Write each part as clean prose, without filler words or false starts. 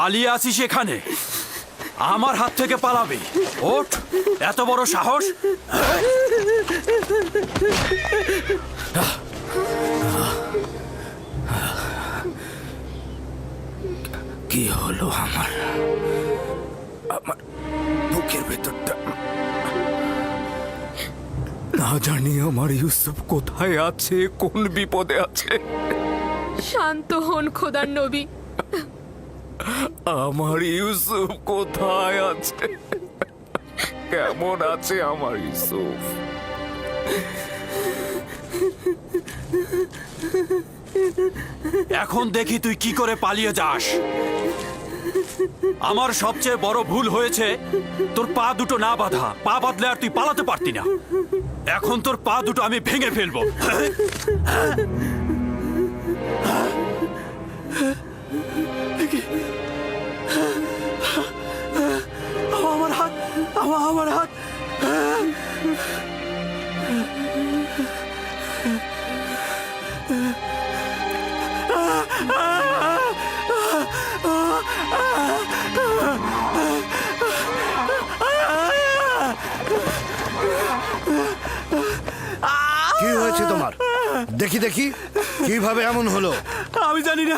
পালিয়ে আসিস এখানে, আমার হাত থেকে পালাবি? ওঠ, এত বড় সাহস! কি হলো আমার? আমার বুকের ভেতরটা না জানি আমার ইউসুফ কোথায় আছে, কোন বিপদে আছে। শান্ত হন খোদার নবী। আমার ইউসুফ কোথায় আছে? কেমন আছে আমার ইউসুফ? এখন দেখি তুই কি করে পালিয়ে যাস। আমার সবচেয়ে বড় ভুল হয়েছে তোর পা দুটো না বাঁধা। পা বাঁধলে আর তুই পালাতে পারতি না। এখন তোর পা দুটো আমি ভেঙে ফেলবো। আমার হাত, আমার হাত! কি হয়েছে তোমার? দেখি দেখি কিভাবে এমন হলো। আমি জানি না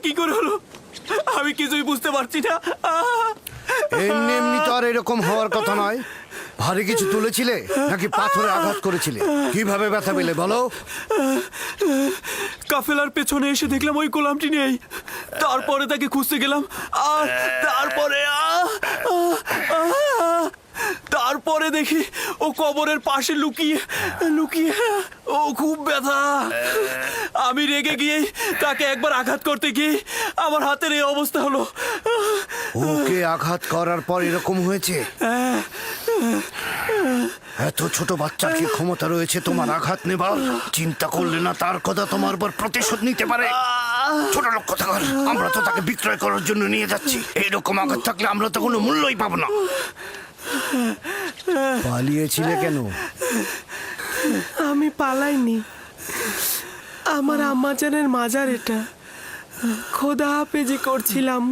কি করে হলো, আমি কিছুই বুঝতে পারছি না। এমনি এমনি তো আর এরকম হওয়ার কথা নয়। ভারী কিছু তুলেছিলে নাকি পাথরে আঘাত করেছিলে? কিভাবে ব্যথা পেলে বলো। কাফেলার পেছনে এসে দেখলাম ওই গোলামটি নেই। তারপরে তাকে খুঁজতে গেলাম। তারপরে দেখি ও কবরের পাশে লুকিয়ে লুকিয়ে। ও খুব ব্যথা। আমি রেগে গিয়ে তাকে একবার আঘাত করতে গিয়ে আমার হাতের এই অবস্থা হলো। ওকে আঘাত করার পর এরকম হয়েছে? এত ছোট বাচ্চার কি ক্ষমতা রয়েছে তোমার আঘাত নেবার? চিন্তা করলে না তার কথা তোমার উপর প্রতিশোধ নিতে পারে? ছোট লোক কথা কর। আমরা তো তাকে বিক্রয় করার জন্য নিয়ে যাচ্ছি। এইরকম আঘাত থাকলে আমরা তো কোনো মূল্যই পাবো না। পালিয়েছিলে কেন? আমি পালাইনি। আমার আম্মাজানের মাজার এটা। খোদা হাফেজি করছিলাম।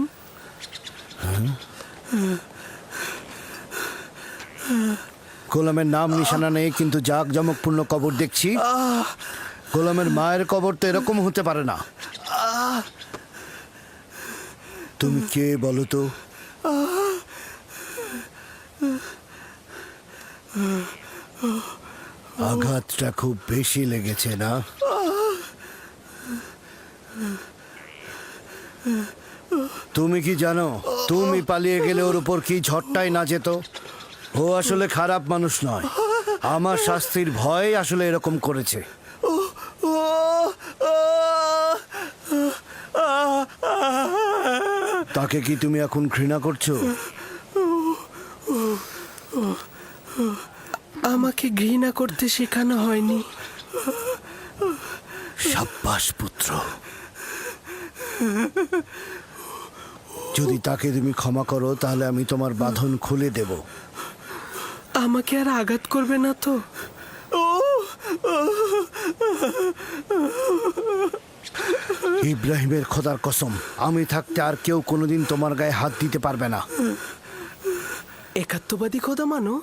গোলামের নাম নিশানা নেই, কিন্তু জাঁকজমকপূর্ণ কবর দেখছি। গোলামের মায়ের কবর তো এরকম হতে পারে না। তুমি কে বলো তো? আঘাতটা খুব বেশি লেগেছে না? তুমি কি জানো তুমি পালিয়ে গেলে ওর উপর কি ঝড়টাই না যেত? ও আসলে খারাপ মানুষ নয়। আমার শাস্তির ভয় আসলে এরকম করেছে। তাকে কি তুমি এখন ঘৃণা করছো? আমাকে ঘৃণা করতে শেখানো হয়নি। সাব্বাস পুত্র। যদি তাকে তুমি ক্ষমা করো তাহলে আমি তোমার বাঁধন খুলে দেব। আমাকে আর আঘাত করবে না তো? ইব্রাহিমের খোদার কসম, আমি থাকতে আর কেউ কোনোদিন তোমার গায়ে হাত দিতে পারবে না। একাত্মবাদী খোদা মানো?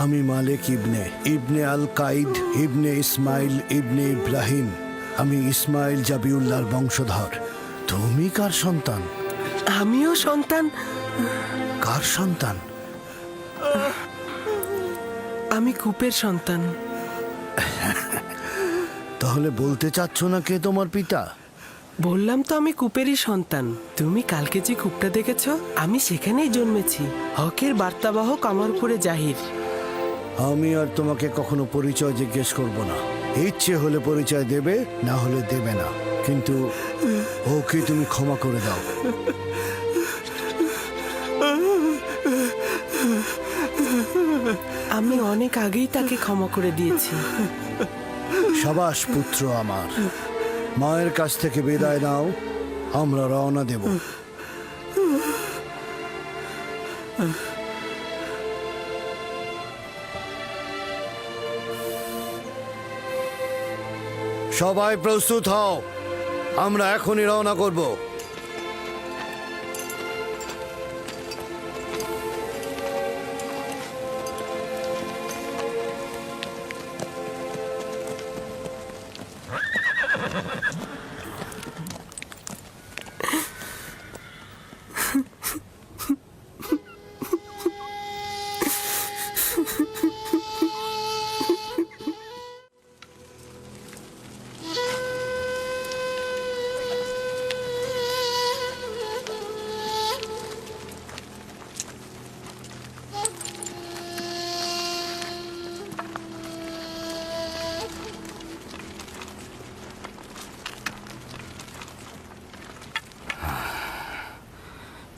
আমি মালিক ইবনে ইবনে আল কাইদ ইবনে ইসমাইল ইবনে ইব্রাহিম। আমি ইসমাইল জাবিউল্লাহর বংশধর। তুমি কার সন্তান? আমিও সন্তান। কার সন্তান? আমি কূপের সন্তান। তাহলে বলতে চাচ্ছ না কে তোমার পিতা? বললাম তো আমি কূপেরই সন্তান। তুমি কালকে যে কূপটা দেখেছ, আমি সেখানেই জন্মেছি। হকের বার্তাবাহক আমার উপরে জাহির। আমি আর তোমাকে কখনো পরিচয় জিজ্ঞেস করব না। ইচ্ছে হলে পরিচয় দেবে, না হলে দেবে না। কিন্তু ওকে তুমি ক্ষমা করে দাও। আমি অনেক আগেই তাকে ক্ষমা করে দিয়েছি। সাবাস পুত্র আমার। মায়ের কাছ থেকে বিদায় নাও, আমরা রওনা দেব। সবাই প্রস্তুত হও, আমরা এখনই রওনা করব।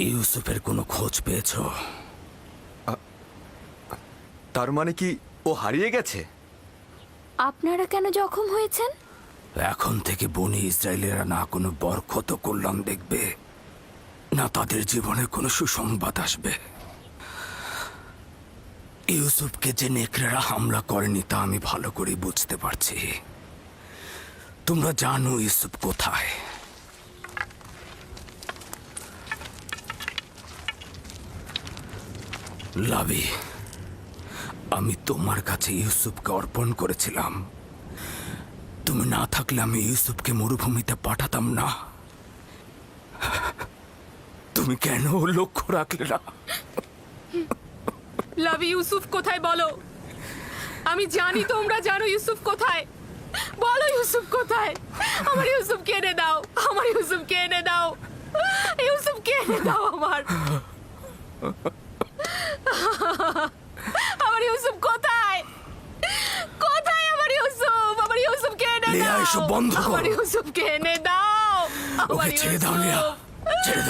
ইউসুফের কোনো খোঁজ পেয়েছো? তার মানে কি ও হারিয়ে গেছে? আপনারা কেন জখম হয়েছেন? এখন থেকে বনি ইসরায়েলেরা না কোনো বরকত কল্যাণ দেখবে, না তাদের জীবনে কোনো সুসংবাদ আসবে। ইউসুফকে যে নেকড়েরা হামলা করেনি তা আমি ভালো করে বুঝতে পারছি। তোমরা জানো ইউসুফ কোথায়। লাভি, আমি তোমার কাছে ইউসুফকে অর্পণ করেছিলাম। তুমি না থাকলে আমি ইউসুফকে মরুভূমিতে পাঠাতাম না। তুমি কেন ওর লক্ষ্য রাখলে না? লাভি, ইউসুফ কোথায় বলো? আমি জানি তোমরা জানো ইউসুফ কোথায়। বলো ইউসুফ কোথায়? আমার ইউসুফকে এনে দাও, আমার ইউসুফকে এনে দাও, ইউসুফকে এনে দাও আমার। আমার ইউসুফ কোথায়? কোথায় আমার ইউসুফ? আমার ইউসুফকে এনে লিয়া, দাও, এসব বন্ধ করো। আমার ইউসুফকে এনে দাও, আমার ওকে ছেড়ে দাও লিয়া, ইউসুফ। ছেড়ে দাও।